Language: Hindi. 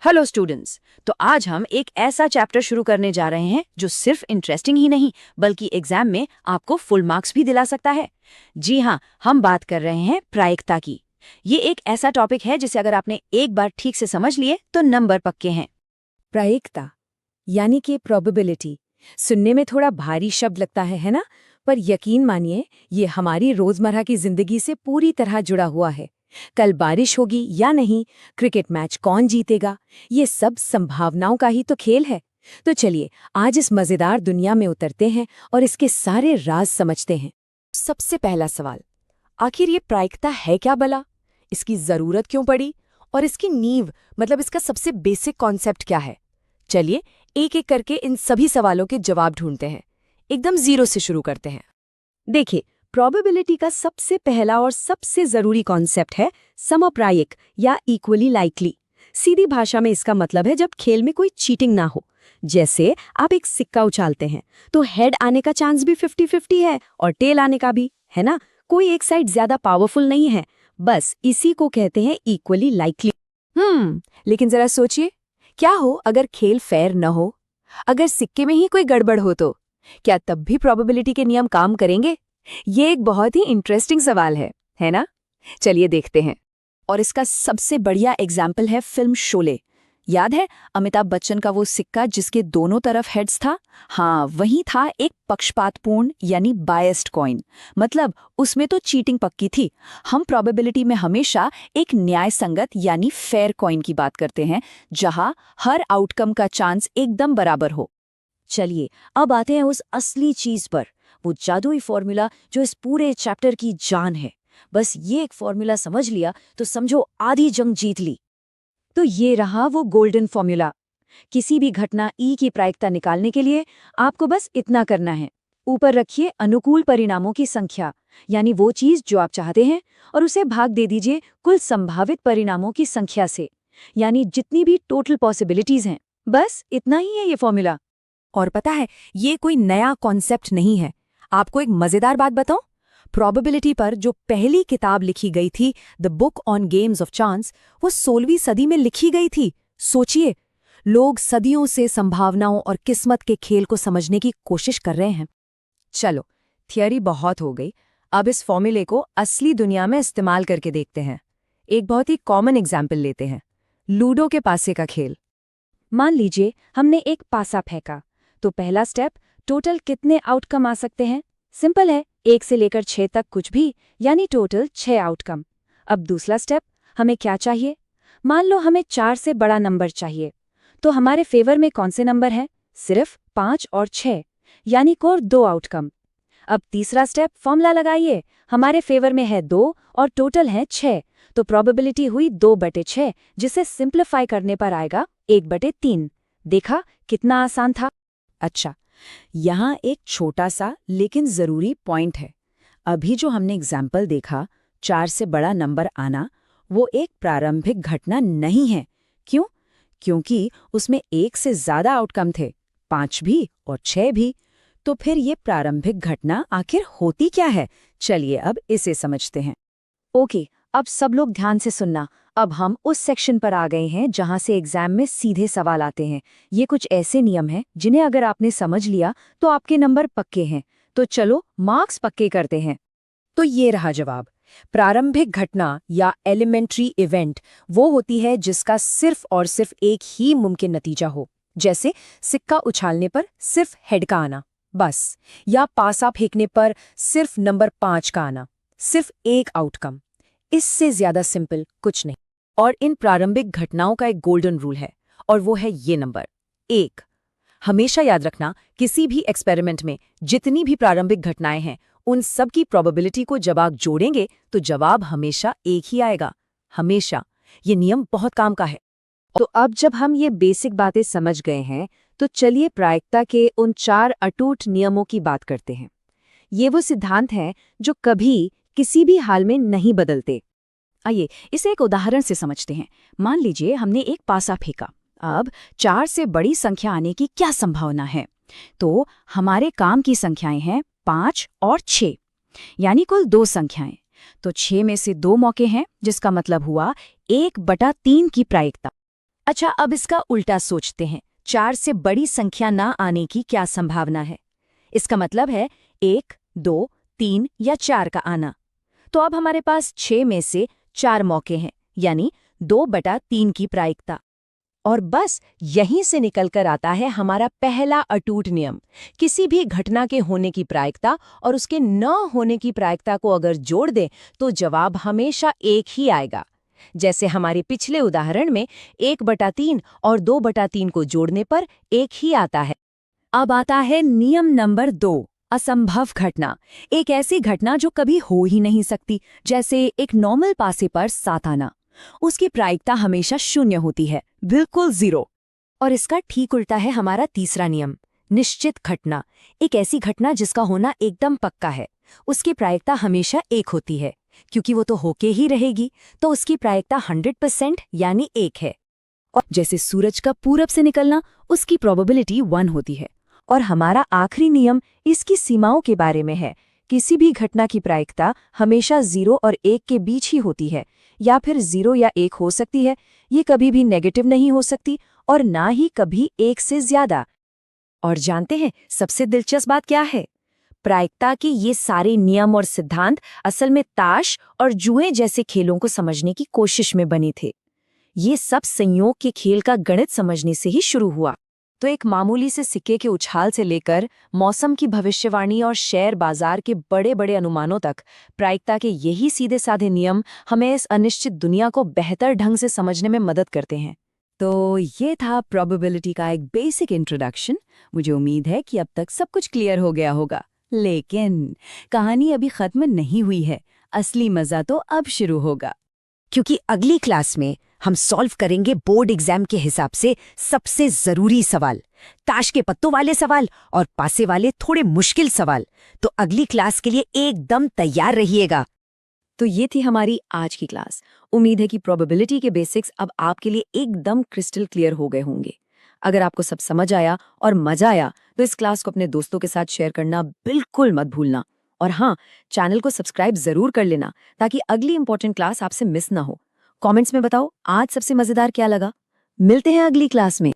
Hello students. तो आज हम एक ऐसा चैप्टर शुरू करने जा रहे हैं जो सिर्फ इंटरेस्टिंग ही नहीं बल्कि एग्जाम में आपको फुल मार्क्स भी दिला सकता है। जी हाँ, हम बात कर रहे हैं प्रायिकता की। ये एक ऐसा टॉपिक है जिसे अगर आपने एक बार ठीक से समझ लिए तो नंबर पक्के हैं। प्रायिकता यानी कि प्रोबेबिलिटी सुनने में थोड़ा भारी शब्द लगता है ना? पर यकीन मानिए ये हमारी रोजमर्रा की जिंदगी से पूरी तरह जुड़ा हुआ है। कल बारिश होगी या नहीं, क्रिकेट मैच कौन जीतेगा, ये सब संभावनाओं का ही तो खेल है। तो चलिए आज इस मजेदार दुनिया में उतरते हैं और इसके सारे राज समझते हैं। सबसे पहला सवाल, आखिर ये प्रायिकता है क्या भला? इसकी जरूरत क्यों पड़ी? और इसकी नींव मतलब इसका सबसे बेसिक कॉन्सेप्ट क्या है? चलिए एक एक करके इन सभी सवालों के जवाब ढूंढते हैं। एकदम जीरो से शुरू करते हैं। देखिए, प्रोबेबिलिटी का सबसे पहला और सबसे जरूरी कॉन्सेप्ट है समप्रायिक या इक्वली लाइकली। सीधी भाषा में इसका मतलब है जब खेल में कोई चीटिंग ना हो। जैसे आप एक सिक्का उछालते हैं तो हेड आने का चांस भी 50-50 है और टेल आने का भी, है ना? कोई एक साइड ज्यादा पावरफुल नहीं है। बस इसी को कहते हैं इक्वली लाइकली। लेकिन जरा सोचिए, क्या हो अगर खेल फेयर न हो? अगर सिक्के में ही कोई गड़बड़ हो तो क्या तब भी प्रोबेबिलिटी के नियम काम करेंगे? ये एक बहुत ही इंटरेस्टिंग सवाल है ना? चलिए देखते हैं। और इसका सबसे बढ़िया एग्जाम्पल है फिल्म शोले। याद है अमिताभ बच्चन का वो सिक्का जिसके दोनों तरफ हेड्स था? हाँ, वही था एक पक्षपातपूर्ण यानी बायस्ड कॉइन। मतलब उसमें तो चीटिंग पक्की थी। हम प्रोबेबिलिटी में हमेशा एक न्यायसंगत यानी फेयर कॉइन की बात करते हैं, जहां हर आउटकम का चांस एकदम बराबर हो। चलिए अब आते हैं उस असली चीज पर, वो जादुई फॉर्मूला जो इस पूरे चैप्टर की जान है। बस ये एक फॉर्मूला समझ लिया तो समझो आधी जंग जीत ली। तो ये रहा वो गोल्डन फॉर्मूला। किसी भी घटना ई की प्रायिकता निकालने के लिए आपको बस इतना करना है। ऊपर रखिए अनुकूल परिणामों की संख्या, यानी वो चीज जो आप चाहते हैं, और उसे भाग दे दीजिए कुल संभावित परिणामों की संख्या से, यानी जितनी भी टोटल पॉसिबिलिटीज हैं। बस इतना ही है ये फॉर्मूला। और पता है, ये कोई नया कॉन्सेप्ट नहीं है। आपको एक मजेदार बात बताऊं? प्रोबेबिलिटी पर जो पहली किताब लिखी गई थी, the book on games of chance, वो 16वीं सदी में लिखी गई थी। सोचिए, लोग सदियों से संभावनाओं और किस्मत के खेल को समझने की कोशिश कर रहे हैं। चलो, थियरी बहुत हो गई। अब इस फॉर्मूले को असली दुनिया में इस्तेमाल करके देखते हैं। एक बहुत ही कॉमन एग्जाम्पल लेते हैं, लूडो के पासे का खेल। मान लीजिए हमने एक पासा फेंका, तो पहला स्टेप, टोटल कितने आउटकम आ सकते हैं? सिंपल है, 1 से लेकर 6 तक कुछ भी, यानी टोटल 6 आउटकम। अब दूसरा स्टेप, हमें क्या चाहिए? मान लो हमें 4 से बड़ा नंबर चाहिए, तो हमारे फेवर में कौन से नंबर है? सिर्फ 5 और 6, यानी कोर 2 आउटकम। अब तीसरा स्टेप, फॉर्मूला लगाइए। हमारे फेवर में है 2 और टोटल है 6, तो प्रोबेबिलिटी हुई 2/6, जिसे सिंप्लीफाई करने पर आएगा 1/3। देखा कितना आसान था? अच्छा, यहाँ एक छोटा सा लेकिन जरूरी पॉइंट है। अभी जो हमने एग्जाम्पल देखा, 4 से बड़ा नंबर आना, वो एक प्रारंभिक घटना नहीं है। क्यों? क्योंकि उसमें 1 से ज्यादा आउटकम थे, 5 भी और 6 भी। तो फिर ये प्रारंभिक घटना आखिर होती क्या है? चलिए अब इसे समझते हैं। ओके, अब सब लोग ध्यान से सुनना। अब हम उस सेक्शन पर आ गए हैं जहां से एग्जाम में सीधे सवाल आते हैं। ये कुछ ऐसे नियम हैं जिन्हें अगर आपने समझ लिया तो आपके नंबर पक्के हैं। तो चलो मार्क्स पक्के करते हैं। तो ये रहा जवाब। प्रारंभिक घटना या एलिमेंट्री इवेंट वो होती है जिसका सिर्फ और सिर्फ एक ही मुमकिन नतीजा हो। जैसे सिक्का उछालने पर सिर्फ हेड का आना, बस। या पासा फेंकने पर सिर्फ नंबर 5 का आना, सिर्फ एक आउटकम। इससे ज्यादा सिंपल कुछ नहीं। और इन प्रारंभिक घटनाओं का एक गोल्डन रूल है, और वो है ये नंबर 1। हमेशा याद रखना, किसी भी एक्सपेरिमेंट में जितनी भी प्रारंभिक घटनाएं हैं, उन सब की प्रोबेबिलिटी को जब आप जोड़ेंगे तो जवाब हमेशा एक ही आएगा। हमेशा। ये नियम बहुत काम का है। तो अब जब हम ये बेसिक बातें समझ गए हैं, तो चलिए प्रायिकता के उन 4 अटूट नियमों की बात करते हैं। ये वो सिद्धांत हैं जो कभी किसी भी हाल में नहीं बदलते। आइए इसे एक उदाहरण से समझते हैं। मान लीजिए हमने एक पासा फेंका। अब 4 से बड़ी संख्या आने की क्या संभावना है? तो हमारे काम की संख्याएं हैं 5 और 6, यानी कुल 2 संख्याएं। तो 6 में से 2 मौके हैं, जिसका मतलब हुआ 1/3 की प्रायिकता। अच्छा, अब इसका उल्टा सोचते हैं। 4 से बड़ी संख्या ना आने की क्या संभावना है? इसका मतलब है 1, 2, 3 या 4 का आना। तो अब हमारे पास 6 में से 4 मौके हैं, यानी 2/3 की प्रायिकता। और बस यहीं से निकलकर आता है हमारा पहला अटूट नियम। किसी भी घटना के होने की प्रायिकता और उसके न होने की प्रायिकता को अगर जोड़ दें तो जवाब हमेशा एक ही आएगा। जैसे हमारे पिछले उदाहरण में 1/3 और 2/3 को जोड़ने पर एक ही आता है। अब आता है नियम नंबर 2, असंभव घटना। एक ऐसी घटना जो कभी हो ही नहीं सकती, जैसे एक नॉर्मल पासे पर 7 आना। उसकी प्रायिकता हमेशा 0 होती है, बिल्कुल 0। और इसका ठीक उल्टा है हमारा तीसरा नियम, निश्चित घटना। एक ऐसी घटना जिसका होना एकदम पक्का है, उसकी प्रायिकता हमेशा 1 होती है, क्योंकि वो तो होके ही रहेगी, तो उसकी प्रायिकता 100% यानी 1 है। और जैसे सूरज का पूरब से निकलना, उसकी प्रोबेबिलिटी 1 होती है। और हमारा आखिरी नियम इसकी सीमाओं के बारे में है। किसी भी घटना की प्रायिकता हमेशा 0 और 1 के बीच ही होती है, या फिर 0 या 1 हो सकती है। ये कभी भी नेगेटिव नहीं हो सकती और ना ही कभी 1 से ज्यादा। और जानते हैं सबसे दिलचस्प बात क्या है? प्रायिकता के ये सारे नियम और सिद्धांत असल में ताश और जुए जैसे खेलों को समझने की कोशिश में बने थे। ये सब संयोग के खेल का गणित समझने से ही शुरू हुआ। तो एक मामूली से सिक्के के उछाल से लेकर मौसम की भविष्यवाणी और शेयर बाजार के बड़े बड़े अनुमानों तक, प्रायिकता के यही सीधे साधे नियम हमें इस अनिश्चित दुनिया को बेहतर ढंग से समझने में मदद करते हैं। तो ये था प्रोबेबिलिटी का एक बेसिक इंट्रोडक्शन। मुझे उम्मीद है कि अब तक सब कुछ क्लियर हो गया होगा। लेकिन कहानी अभी खत्म नहीं हुई है। असली मजा तो अब शुरू होगा, क्योंकि अगली क्लास में हम सॉल्व करेंगे बोर्ड एग्जाम के हिसाब से सबसे जरूरी सवाल, ताश के पत्तों वाले सवाल और पासे वाले थोड़े मुश्किल सवाल। तो अगली क्लास के लिए एकदम तैयार रहिएगा। तो ये थी हमारी आज की क्लास। उम्मीद है कि प्रोबेबिलिटी के बेसिक्स अब आपके लिए एकदम क्रिस्टल क्लियर हो गए होंगे। अगर आपको सब समझ आया और मजा आया तो इस क्लास को अपने दोस्तों के साथ शेयर करना बिल्कुल मत भूलना। और हाँ, चैनल को सब्सक्राइब जरूर कर लेना ताकि अगली इंपॉर्टेंट क्लास आपसे मिस ना हो। कमेंट्स में बताओ आज सबसे मजेदार क्या लगा। मिलते हैं अगली क्लास में।